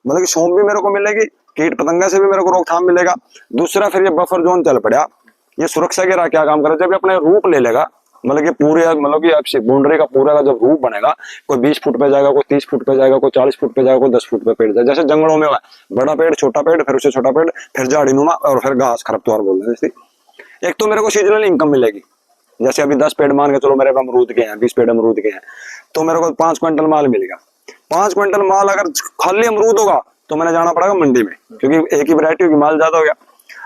मतलब कि सौंप भी मेरे को मिलेगी, कीट पतंगा से भी मेरे को रोकथाम मिलेगा। दूसरा फिर ये बफर जोन चल पड़ा, ये सुरक्षा के क्या काम करे, जब ये अपने रूप ले लेगा, मतलब कि पूरे मतलब कि बाउंड्री का पूरा का जब रूप बनेगा, कोई 20 फुट पे जाएगा, कोई 30 फुट पे जाएगा, कोई 40 फुट पे जाएगा, कोई 10 फुट पे पेड़ जाएगा। जैसे जंगलों में हुआ बड़ा पेड़ छोटा पेड़, फिर उससे छोटा पेड़, फिर झाड़ी नुमा, और फिर घास खरपतवार बोल रहे हैं। एक तो मेरे को सीजनल इनकम मिलेगी, जैसे अभी 10 पेड़ मान के चलो मेरे अमरूद के हैं, 20 पेड़ अमरूद के हैं, तो मेरे को 5 क्विंटल माल मिलेगा। 5 क्विंटल माल अगर खाली अमरूद होगा तो मैंने जाना पड़ेगा मंडी में, क्योंकि एक ही वैरायटी होगी, माल ज्यादा हो गया।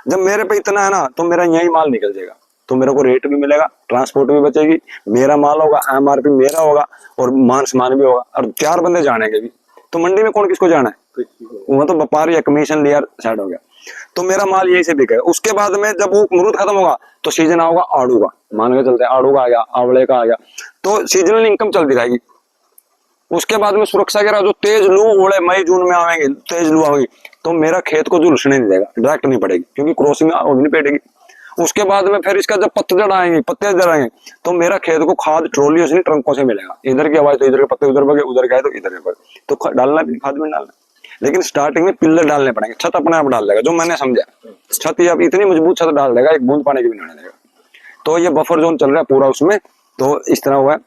जब मेरे पे इतना है ना, तो मेरा यही माल निकल जाएगा, तो मेरे को रेट भी मिलेगा, ट्रांसपोर्ट भी बचेगी, मेरा माल होगा, एमआरपी मेरा होगा, और मान सम्मान भी होगा, और 4 बंदे जानेंगे भी, तो मंडी में कौन किसको जाना है, वो तो व्यापारी या कमीशन लिया साइड हो गया, तो मेरा माल यही से बिकेगा। उसके बाद में जब वो अमरूद खत्म होगा तो सीजन आऊगा आड़ू का, मान के चलते हैं आड़ू का आ गया, आंवले का आ गया, तो सीजनल इनकम चलती रहेगी। उसके बाद में सुरक्षा के जो तेज लू ओले मई जून में आएंगे, तेज लू आएगी, तो मेरा खेत को झुलसने नहीं देगा, डायरेक्ट नहीं पड़ेगी, क्योंकि क्रॉसिंग नहीं पड़ेगी। उसके बाद में फिर इसका जब पत्ते आएंगे, पत्ते जड़ाएंगे, तो मेरा खेत को खाद ट्रॉलियों से नहीं ट्रंकों से मिलेगा। इधर की आवाज तो इधर के पत्ते उधर बगे, उधर गए तो इधर के बगे, तो डालना भी खाद में डालना, लेकिन स्टार्टिंग में पिल्लर डालने पड़ेंगे। छत अपने आप डाल देगा, जो मैंने समझा, छत ये अब इतनी मजबूत छत डाल देगा, एक बूंद पानी की भी नहीं देगा। तो ये बफर जोन चल रहा है पूरा उसमें, तो इस तरह हुआ है।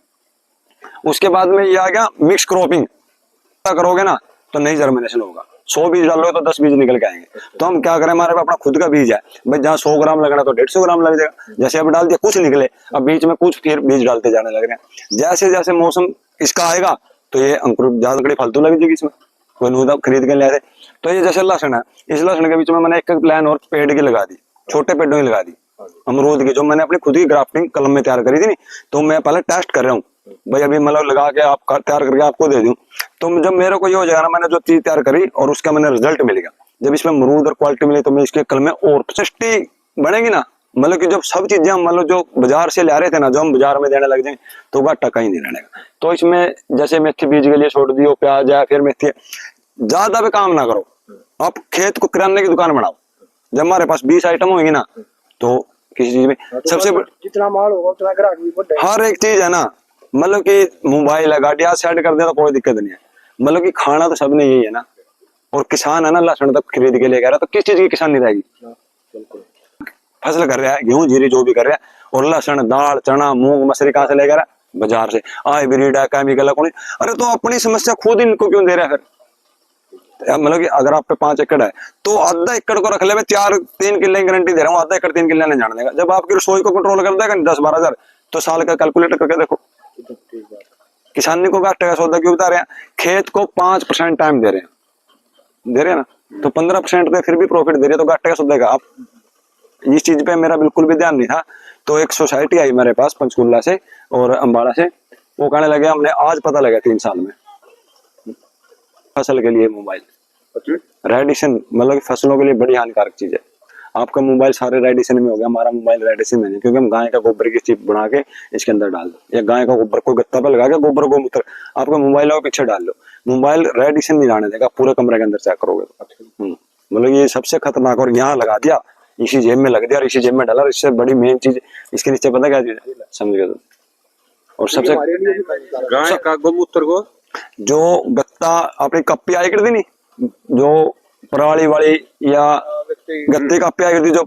उसके बाद में ये आ गया मिक्स क्रॉपिंग, करोगे ना तो नई जर्मिनेशन होगा। 100 बीज डालोगे तो 10 बीज निकल के आएंगे। तो हम क्या करें, हमारे पास अपना खुद का बीज है भाई, जहाँ 100 ग्राम लगना तो 150 ग्राम लग जाएगा। जैसे अब डाल दिया कुछ निकले, अब बीच में कुछ फिर बीज डालते जाने लग रहे हैं। जैसे जैसे मौसम इसका आएगा तो ये अंकुर ज्यादा बड़ी फालतू लग जाएगी इसमें, कोई नूदा खरीद के ले आए। तो ये जैसे लहसुन है, इस लहसुन के बीच में मैंने एक प्लान और पेड़ की लगा दी, छोटे पेड़ों की लगा दी अमरूद की, जो मैंने अपनी खुद की ग्राफ्टिंग कलम में तैयार करी थी। तो मैं पहले टेस्ट कर रहा हूँ भाई, अभी मतलब लगा के आप तैयार करके आपको दे दूं। तो जब मेरे को ये हो जाएगा ना, मैंने जो चीज तैयार करी और उसका मैंने रिजल्ट मिलेगा, जब इसमें अमरूद और क्वालिटी मिली, तो मैं इसके कल में और सस्ती बनेगी ना। मतलब कि जब सब चीजें हम मतलब जो बाजार से ले रहे थे ना, जो हम बाजार में देने लग जाएंगे तो घाटा कहीं नहीं रहने का। तो इसमें जैसे मेथी बीज के लिए छोड़ दियो, प्याज है, फिर मेथी है, ज्यादा भी काम ना करो, आप खेत को किराने की दुकान बनाओ। जब हमारे पास 20 आइटम होंगे ना, तो किसी चीज में सबसे जितना माल होगा उतना ग्राहक भी बढ़ेगा। हर एक चीज है ना, मतलब कि मोबाइल है, गाड़ी आज सेट कर दे तो कोई दिक्कत नहीं है। मतलब कि खाना तो सबने यही है ना, और किसान है ना, लहसुन तक खरीद के ले रहा, तो किस चीज की किसान नहीं रहेगी। फसल कर रहा है, गेहूं जीरी जो भी कर रहा है, और लहसुन दाल चना मूंग मसरी कहाँ से ले रहा है, बाजार से। हाइब्रिड है, केमिकल है, कौन। अरे तो अपनी समस्या खुद इनको क्यों दे रहा है फिर। मतलब कि अगर आप पे 5 एकड़ है तो आधा एकड़ को रख ले, मैं 3 किले की गारंटी दे रहा हूँ, आधा एकड़ 3 किले नहीं जाने देगा। जब आपकी रसोई को कंट्रोल कर देगा 10-12 हजार, तो साल का कैलकुलेटर करके देखो, किसानी को घाटे का सौदा क्यों बता रहे हैं। खेत को 5% टाइम दे रहे हैं ना, तो 15% पे फिर भी प्रॉफिट दे रहे हैं, तो घाटे का सौदा का। आप इस चीज पे मेरा बिल्कुल भी ध्यान नहीं था। तो एक सोसाइटी आई मेरे पास पंचकुला से और अम्बाड़ा से, वो कहने लगे हमने आज पता लगा 3 साल में फसल के लिए मोबाइल रेडिएशन, मतलब फसलों के लिए बड़ी हानिकारक चीज है। आपका मोबाइल सारे रेडिएशन में हो गया, हमारा मोबाइल रेडिएशन में नहीं, क्योंकि हम गाय का गोबर की चिप बना के इसके अंदर डाल दो, या गाय का गोबर कोई गत्ता पे लगा के गोबर गोमूत्र आपका मोबाइल हो पीछे डाल लो, मोबाइल रेडिएशन नहीं जाने देगा, पूरे कमरे के अंदर चेक करोगे तो। मतलब ये सबसे खतरनाक। और यहाँ लगा दिया, इसी जेब में लग दिया, और इसी जेब में डाला, इससे बड़ी मेन चीज इसके नीचे पता क्या चीज है, समझ गए। और सबसे गाय का गोमूत्र को जो गत्ता अपनी कप्पी आई करती नहीं, जो पराली वाली या गत्ते का प्याज जो,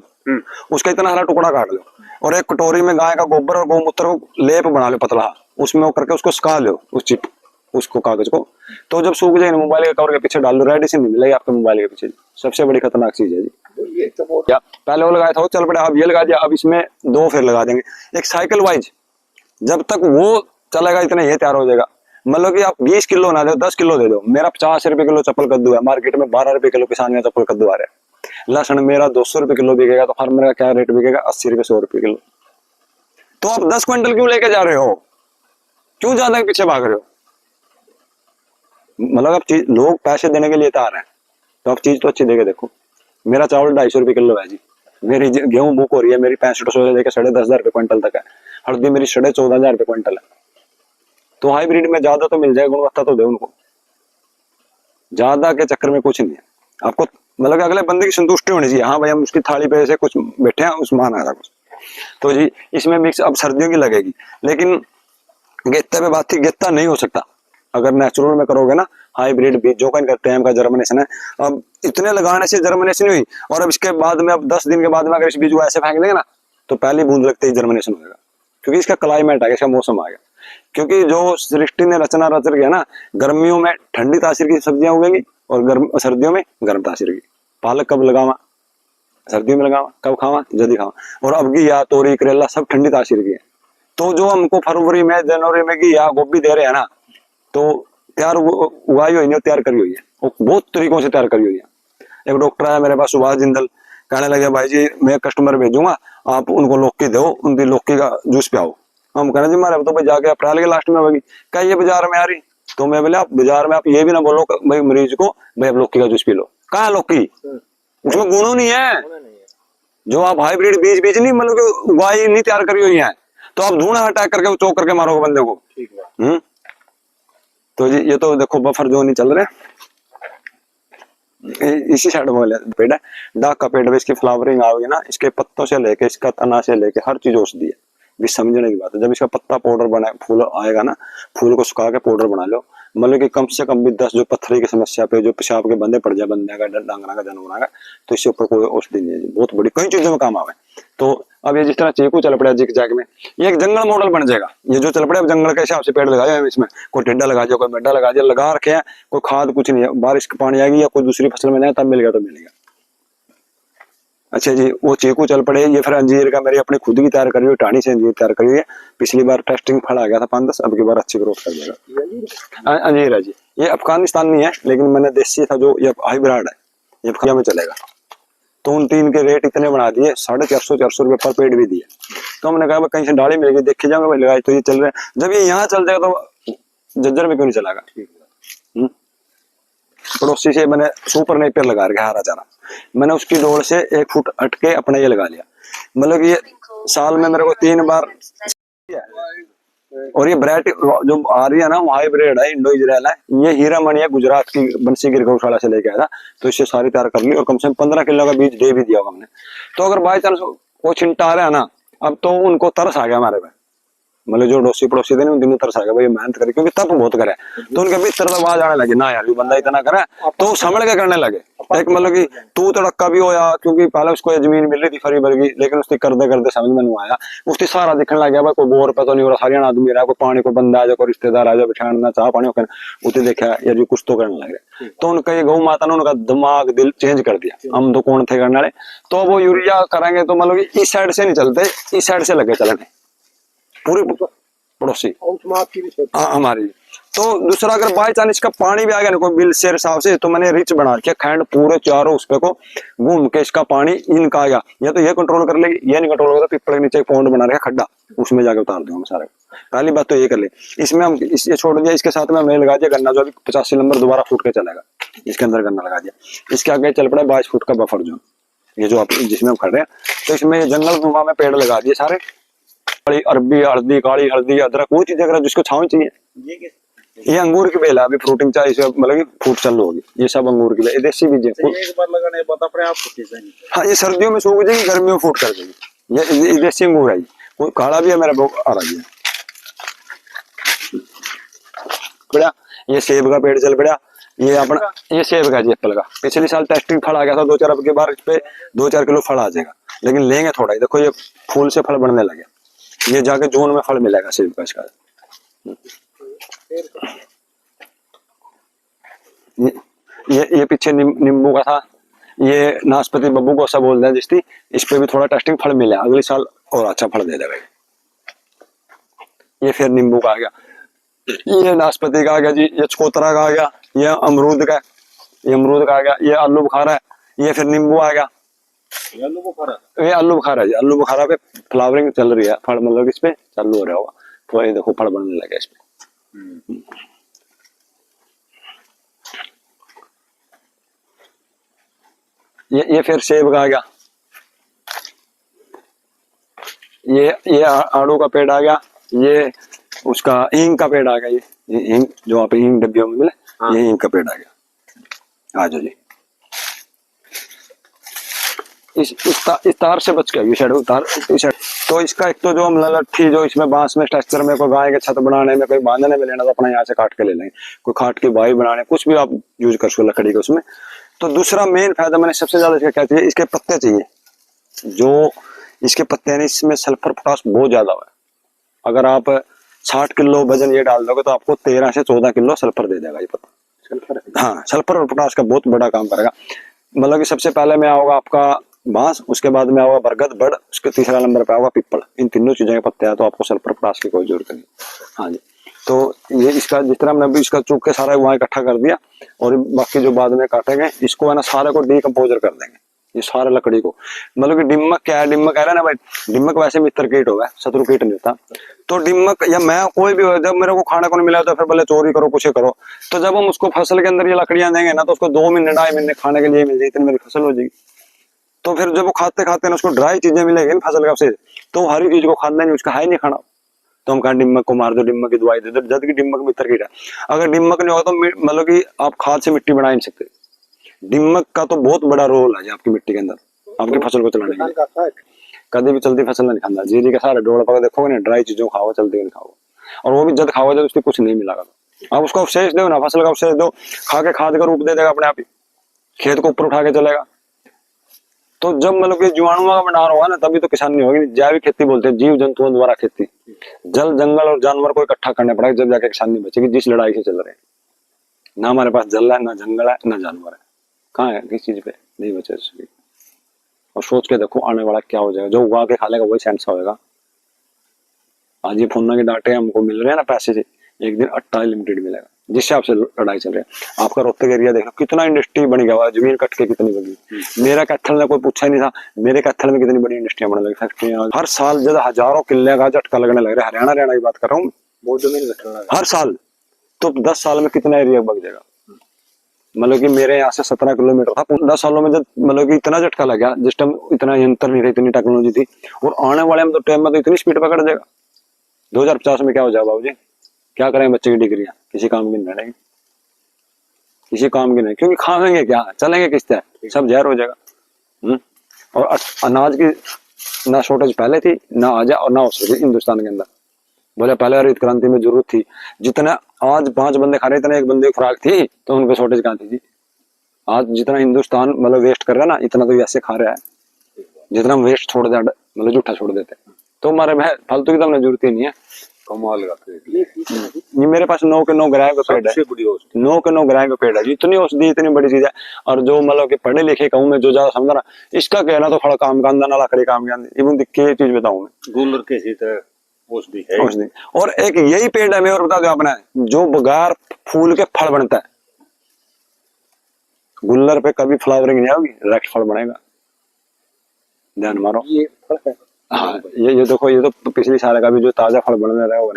उसका इतना हरा टुकड़ा काट लो, और एक कटोरी में गाय का गोबर और गोमूत्र को लेप बना लो पतला, उसमें वो करके उसको सुखा लो, उस चिप उसको कागज को, तो जब सूख जाए मोबाइल के कवर के पीछे डाल लो, रेडिएशन नहीं मिलेगी आपके मोबाइल के पीछे। सबसे बड़ी खतरनाक चीज है जी। क्या पहले वो लगाया था, वो चल पड़ा, अब ये लगा दिया, अब इसमें 2 फिर लगा देंगे, एक साइकिल वाइज, जब तक वो चलेगा इतना ये तैयार हो जाएगा। मतलब कि आप 20 किलो ना दो, 10 किलो दे दो। मेरा 50 रुपए किलो चप्पल कद्दू है, मार्केट में 12 रुपए किलो किसान का चप्पल कद्दू आ रहा है। लहसुन मेरा 200 रुपए किलो बिकेगा, तो फार्मर का क्या रेट बिकेगा, 80 रुपए 100 रुपए किलो। तो आप 10 क्विंटल क्यों लेके जा रहे हो, क्यों ज्यादा पीछे भाग रहे हो। मतलब आप चीज, लोग पैसे देने के लिए तो आ रहे हैं, तो आप चीज तो अच्छी देके देखो। मेरा चावल 250 रुपए किलो है जी, मेरी गेहूं बुक हो रही है, मेरी 6500 से लेकर 10,500 रुपए क्विंटल तक है, हल्दी मेरी 14,500 रुपए क्विंटल है। तो हाइब्रिड में ज्यादा तो मिल जाएगा, गुणवत्ता तो दे उनको, ज्यादा के चक्कर में कुछ नहीं है आपको। मतलब अगले बंदे की संतुष्टि होनी चाहिए, हाँ भाई हम उसकी थाली पे से कुछ बैठे हैं, उस्मान आ रहा कुछ। तो जी इसमें मिक्स अब सर्दियों की लगेगी, लेकिन गेत्ते पे बात थी, गेत्ता नहीं हो सकता। अगर नेचुरल में करोगे ना हाइब्रिड बीज जो का इनका टाइम का जर्मिनेशन है। अब इतने लगाने से जर्मिनेशन हुई, और अब इसके बाद में अब 10 दिन के बाद में अगर इस बीज को ऐसे फेंक देंगे ना तो पहली बूंद लगते ही जर्मिनेशन होगा, क्योंकि इसका क्लाइमेट आ गया, इसका मौसम आ गया। क्योंकि जो सृष्टि ने रचना रच गया ना, गर्मियों में ठंडी तासीर की सब्जियां उगेंगी और सर्दियों में गर्म तासीर की। पालक कब लगावा? सर्दियों में लगावा। कब खावा? जल्दी खावा। और अब घिया, तोरी, करेला सब ठंडी तासीर की है। तो जो हमको फरवरी में, जनवरी में घिया गोभी दे रहे हैं ना, तो तैयार उगाई हुई नहीं, तैयार करी हुई है, वो बहुत तरीकों से तैयार करी हुई है। एक डॉक्टर आया मेरे पास, सुभाष जिंदल, कहने लगे भाई जी मैं कस्टमर भेजूंगा, आप उनको लौकी दो, उनकी लौकी का जूस पियाओ। हम कहना जी हमारे तो भाई जाके अप्रैल के लास्ट में होगी, क्या ये बाजार में आ रही? तो मैं बोले आप बाजार में आप ये भी ना बोलो भाई मरीज को भाई आप लौकी का जूस पी लो। कहाँ लौकी? उसमें गुणों नहीं है। जो आप हाइब्रिड बीज नहीं, मतलब उगाई नहीं तैयार करी हुई है, तो आप धूना अटैक करके चौक करके मारोगे बंदे को। तो ये तो देखो बफर जोन ही चल रहे हैं। इसी साइड में पेड़ है, डाक का पेड़ है, इसकी फ्लावरिंग आओगी ना, इसके पत्तों से लेके इसका तना से लेके हर चीज औषधि है। भी समझने की बात है, जब इसका पत्ता पाउडर बना, फूल आएगा ना, फूल को सुखा के पाउडर बना लो, मतलब कि कम से कम भी 10 जो पत्थरी की समस्या पे, जो पेशाब के बंदे पड़ जाए बंदे का, डांगरा का, जन्म का, तो इससे ऊपर कोई औषधि नहीं है। बहुत बड़ी कई चीजों में काम आवे। तो अब ये जिस तरह चीकू चल पड़ा जिग जैग में, ये एक जंगल मॉडल बन जाएगा। ये जो चल पड़ा जंगल के हिसाब से पेड़ लगाए हैं, इसमें कोई टेड्डा लगा दिया, कोई मेड्डा लगा दिया, लगा रखे हैं, कोई खाद कुछ नहीं है। बारिश का पानी आएगी या कोई दूसरी फसल में जाए तब मिल गया तो मिलेगा। अच्छा जी, वो चीकू चल पड़े। ये फिर अंजीर का मेरी अपनी खुद की तैयार करी हुई, टाणी से अंजीर तैयार करी हुई है। पिछली बार टेस्टिंग फल आ गया था 5-10, अब की बार अच्छी ग्रोथ कर देगा। अंजीर है जी, ये अफगानिस्तान नहीं है, लेकिन मैंने देसी था जो, ये हाइब्रिड है, ये अफगानिस्तान में चलेगा। तो उन 3 के रेट इतने बना दिए, 450 रुपए पर पेड़ भी दिए। तो हमने कहा कहीं से डाली मिल गई, देखे जाऊंगा भाई लगाई तो ये चल रहे हैं। जब ये यहाँ चल जाएगा तो जज्जर में क्यों नहीं चलागा? पड़ोसी से मैंने सुपर नेपियर लगा रखा हरा चारा, मैंने उसकी डोर से 1 फुट हटके अपना ये लगा लिया। मतलब ये साल में मेरे को 3 बार, और ये वैरायटी जो आ रही है ना वो हाइब्रिड है, इंडो इजराइल है। ये हीरा मणि है, गुजरात की बंसी गिर गौशाला से लेके आया था, तो इससे सारी तैयार कर ली और कम से कम 15 किलो का बीज दे भी दिया हमने। तो अगर बाई चांस वो छिंटा आ रहा है ना, अब तो उनको तरस आ गया हमारे पे, मतलब जो डोसी पड़ोसी थे उन दिनों तरस आ गया भाई मेहनत करे, क्योंकि तप बहुत करे, तो उनके भीतर आवाज आने लगी ना यार ये बंदा इतना करे, तो समझ के करने लगे। एक मतलब कि तू तड़क्का भी होया, क्योंकि पहले उसको जमीन मिल रही थी फरी भरगी, लेकिन उसकी करते करते समझ में नहीं आया, उसकी सारा दिखने लग गया भाई कोई बोर पे तो नहीं हो रहा, हरियाणा आदमी रहा, कोई पानी को बंदा आ जाए, कोई रिश्तेदार आ जाए, बिछाना चाह पानी होकर उसे देखा यार जी कुछ तो करने लगे। तो उनका ये गौ माता ने उनका दिमाग दिल चेंज कर दिया। हम तो कौन थे करने वाले, तो वो यूरिया करेंगे तो मतलब इस साइड से नहीं चलते, इस साइड से लगे चलने पूरी पड़ोसी हमारी। तो दूसरा अगर बाई चांस इसका पानी भी आ गया ना कोई बिल शेर हिसाब से, तो मैंने रिच बना के खैंड पूरे चारों उस पे को घूम के इसका पानी इनका आ गया, या तो ये कंट्रोल कर लेगी, ये नहीं कंट्रोल होगा तो पिपड़ के नीचे पौंड बना रखा खड्डा, उसमें जाके उतार दूंगा सारे। पहली बात तो ये कर ले। इसमें हम ये छोड़ दिया, इसके साथ में हमने लगा दिया गन्ना, जो अभी 85 नंबर दोबारा फूट के चलेगा, इसके अंदर गन्ना लगा दिया। इसके आगे चल पड़ा 22 फुट का बफर जोन, ये जो आप जिसमें हम खड़ रहे हैं, तो इसमें जंगल नुमा में पेड़ लगा दिए सारे, अरबी, हल्दी, काली हल्दी, अदरक, वो चीज अगर जिसको छाव चाहिए। ये अंगूर की बेल है, अभी फ्रूटिंग चाहिए, मतलब फूट चालू होगी। ये सब अंगूर की बेल, देसी बीज है। एक बार लगाने बता अपने आप को। हाँ, ये सर्दियों में सूख जाएगी, गर्मियों में फूट कर देगी। ये देसी अंगूर है, वो काला भी है मेरा आ रहा है बढ़िया। ये सेब का पेड़ चल पड़ा, ये अपना ये सेब का जी एप्पल का पिछले साल टेस्टिंग फल आ गया था 2-4, अब की बार इस पे 2-4 किलो फल आ जाएगा, लेकिन लेंगे थोड़ा ही। देखो ये फूल से फल बनने लगे, ये जाके जून में फल मिलेगा सेब का इसका। ये पीछे नींबू का था, ये नाशपाती बब्बू को ऐसा बोलते हैं जिसकी, इस पे भी थोड़ा टेस्टिंग फल मिला, अगले साल और अच्छा फल दे देगा। ये फिर नींबू का आ गया, ये नाशपाती का आ गया जी, ये चकोतरा का आ गया, ये अमरूद का आ गया, ये आलू बुखारा है, ये फिर नींबू आ गया, ये आलू बुखारा जी। आलू बुखारा पे फ्लावरिंग चल रही है, फल मतलब इस पे चालू हो रहा होगा, तो ये देखो फल बनने लगे इसमें। ये फिर सेब का आ गया, ये आड़ू का पेड़ आ गया, ये उसका हींग का पेड़ आ गया, ये हींग जो आप हींग डब्बियों में मिले, हाँ। ये हींग का पेड़ आ गया। आ जाओ जी, इस तार से बच गया, ये साइड तार, इस साइड तो इसका एक तो जो लट्ठी जो इसमें बांस में स्ट्रक्चर में कोई गाय के छत बनाने में कोई बांधने में लेना तो अपना यहाँ से काट के ले लेंगे, कोई खाट की बाई बनाने कुछ भी आप यूज कर सको लकड़ी के उसमें। तो दूसरा मेन फायदा मैंने सबसे ज्यादा इसका क्या चाहिए, इसके पत्ते चाहिए। जो इसके पत्ते हैं इसमें सल्फर पोटास बहुत ज्यादा है। अगर आप 60 किलो वजन ये डाल दोगे तो आपको 13 से 14 किलो सल्फर दे देगा ये पत्ता। सल्फर, हाँ, सल्फर और पोटास का बहुत बड़ा काम करेगा। मतलब कि सबसे पहले में आओगा आपका बांस, उसके बाद में आओगा बरगद, बड़, उसके तीसरा नंबर पे आओगा पीपल। इन तीनों चीजों के पत्ते हैं तो आपको सल्फर पोटास की कोई जरूरत नहीं। हाँ जी, तो ये इसका जिस तरह हमने अभी इसका चूक के सारा वहाँ इकट्ठा कर दिया और बाकी जो बाद में काटेंगे इसको है ना सारे को डीकम्पोजर कर देंगे, ये सारे लकड़ी को। मतलब कि डिम्मक क्या है, डिम्मक कह रहा है ना भाई, डिम्मक वैसे मित्र कीट होगा, शत्रु कीट नहीं होता। तो डिम्मक या मैं कोई भी हो, जब मेरे को खाने को नहीं मिला तो फिर भले चोरी करो कुछ करो, तो जब हम उसको फसल के अंदर ये लकड़ियां देंगे ना तो उसको 2 महीने 2.5 महीने खाने के लिए मिल जाएगी, इतनी मेरी फसल हो जाएगी। तो फिर जब वो खाते खाते ना उसको ड्राई चीजें मिलेगी ना फसल का से, तो हरी चीज को खाना नहीं, उसका है नहीं खाना। तो हम कहा डिम्मक को मार दो, डिम्मक की दवाई दे दो, जब कि डिम्मक मित्र कीट है। अगर डिम्मक नहीं होगा तो मतलब कि आप खाद से मिट्टी बना नहीं सकते। डिम्मक का तो बहुत बड़ा रोल है आपकी मिट्टी के अंदर, आपकी फसल को चलाने के लिए। कभी भी चलती फसल नहीं खाना, जीरी के सारे डोड़ पकड़ देखोगे ना, ड्राई चीजों खाओ, चलती नहीं खाओ, और वो भी जब खाओ जब उसके कुछ नहीं मिलेगा। आप उसको अवशेष दो ना, फसल का अवशेष दो, खा के खाद का रूप दे देगा अपने आप ही, खेत को ऊपर उठा के चलेगा। तो जब मतलब कि जीवाणुओं का भंडार होगा ना तभी तो किसानी होगी। जैविक खेती बोलते हैं, जीव जंतुओं द्वारा खेती। जल जंगल और जानवर को इकट्ठा करना पड़ेगा जब जाके किसानी बचेगी, जिस लड़ाई से चल रहे हैं। ना हमारे पास जल है, ना जंगल है, ना जानवर है, कहाँ है, किस चीज पे नहीं बचे सके। और सोच के देखो आने वाला क्या हो जाएगा, जो उगा के खा लेगा वही सेंसा होगा। आज ये फोन के डाटे हमको मिल रहे हैं ना पैसे से, एक दिन 28 लिमिटेड मिलेगा, जिससे आपसे लड़ाई चल रही है। आपका रोहतक एरिया देख लो कितना इंडस्ट्री बन गया हुआ, जमीन कट के कितनी बनी। मेरा कैथल में कोई पूछा ही नहीं था, मेरे कैथल में कितनी बड़ी इंडस्ट्रियां बनने लगी, फैक्ट्रियां। हर साल जब हजारों किले का झटका लगने लग रहा है, हरियाणा की बात कर रहा हूँ, बहुत जमीन हर साल। तो 10 साल में कितना एरिया बग जाएगा। मतलब कि मेरे यहाँ से 17 किलोमीटर था, 10 सालों में जब मतलब कि इतना झटका लग गया, जिस टाइम इतना यंत्र नहीं था, इतनी टेक्नोलॉजी थी, और आने वाले में तो टाइम में तो इतनी स्पीड पकड़ जाएगा। 2050 में क्या हो जाएगा बाबूजी, क्या करेंगे बच्चे की डिग्रियां, किसी काम की नहीं रहेगी, किसी काम की नहीं, क्योंकि खाएंगे क्या, चलेंगे किस तरह, सब जहर हो जाएगा। और अनाज की ना शॉर्टेज पहले थी, ना आज और ना हो सकती हिंदुस्तान के अंदर। बोले पहले हरित क्रांति में जरूरत थी, जितना आज 5 बंदे खा रहे इतना एक बंदे की खुराक थी, तो उनको शॉर्टेज कहाँ थी। आज जितना हिंदुस्तान मतलब वेस्ट कर रहा है ना, इतना तो वैसे खा रहा है, जितना हम वेस्ट छोड़ दे मतलब जूठा छोड़ देते। तो हमारे में फालतू की तो हमें जरूरत ही नहीं है। कमाल का ये मेरे पास 9 के 9 ग्राह का पेड़ है, 9 के 9 ग्राह का पेड़ है, इतनी औषधि, इतनी बड़ी चीज है। और जो मतलब कि पढ़े लिखे कहूँ मैं, जो ज्यादा समझ रहा, इसका कहना तो खड़ा काम का अंदर ना लकड़ी काम के अंदर, इवन के चीज बताऊँ मैं, गुलर के सीत औषधि है। औषधि। और एक यही पेड़ है, मैं और बता दो आपने, जो बगैर फूल के फल बनता है। गुल्लर पे कभी फ्लावरिंग नहीं होगी, डायरेक्ट फल बनेगा, ध्यान मारो। ये फल है। हाँ, ये देखो, ये तो पिछली साल का भी जो ताजा फल बनने रहा है वो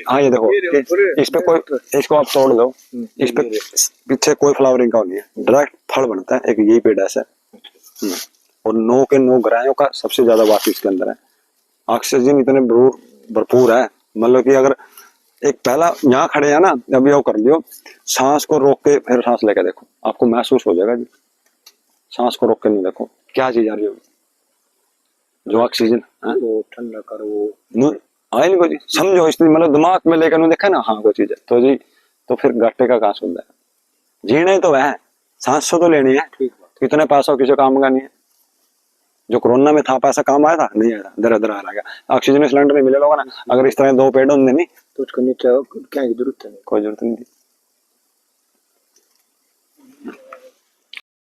हाँ, ये देखो, इस पे कोई, इसको आप तोड़ दो, इस पे पीछे कोई फ्लावरिंग का नहीं है, डायरेक्ट फल बनता है। एक यही पेड़ ऐसा, और 9 के 9 ग्राहों का सबसे ज्यादा वास इसके अंदर है। ऑक्सीजन इतने भरपूर है, मतलब कि अगर एक पहला यहाँ खड़े हैं ना, अभी वो कर लियो, सांस को रोक के फिर सांस लेके देखो, आपको महसूस हो जाएगा जी। सांस को रोक के नहीं देखो, क्या चीज आ रही होगी, जो ऑक्सीजन ठंडा करो आए नहीं कोई समझो, इसलिए मतलब दिमाग में लेकर देखा ना, हाँ कोई चीज है तो जी, तो फिर घाटे का कहाँ सुनता है। जीने तो है, सांस तो लेनी है, कितने पैसा किसी काम का नहीं है। जो कोरोना में था पैसा काम आया था, नहीं आया था, दर दर आ गया। ऑक्सीजन सिलेंडर नहीं मिले लोगों ना, अगर इस तरह 2 पेड़ होंगे नहीं तो उसको नीचे क्या की जरूरत है, कोई जरूरत नहीं थी।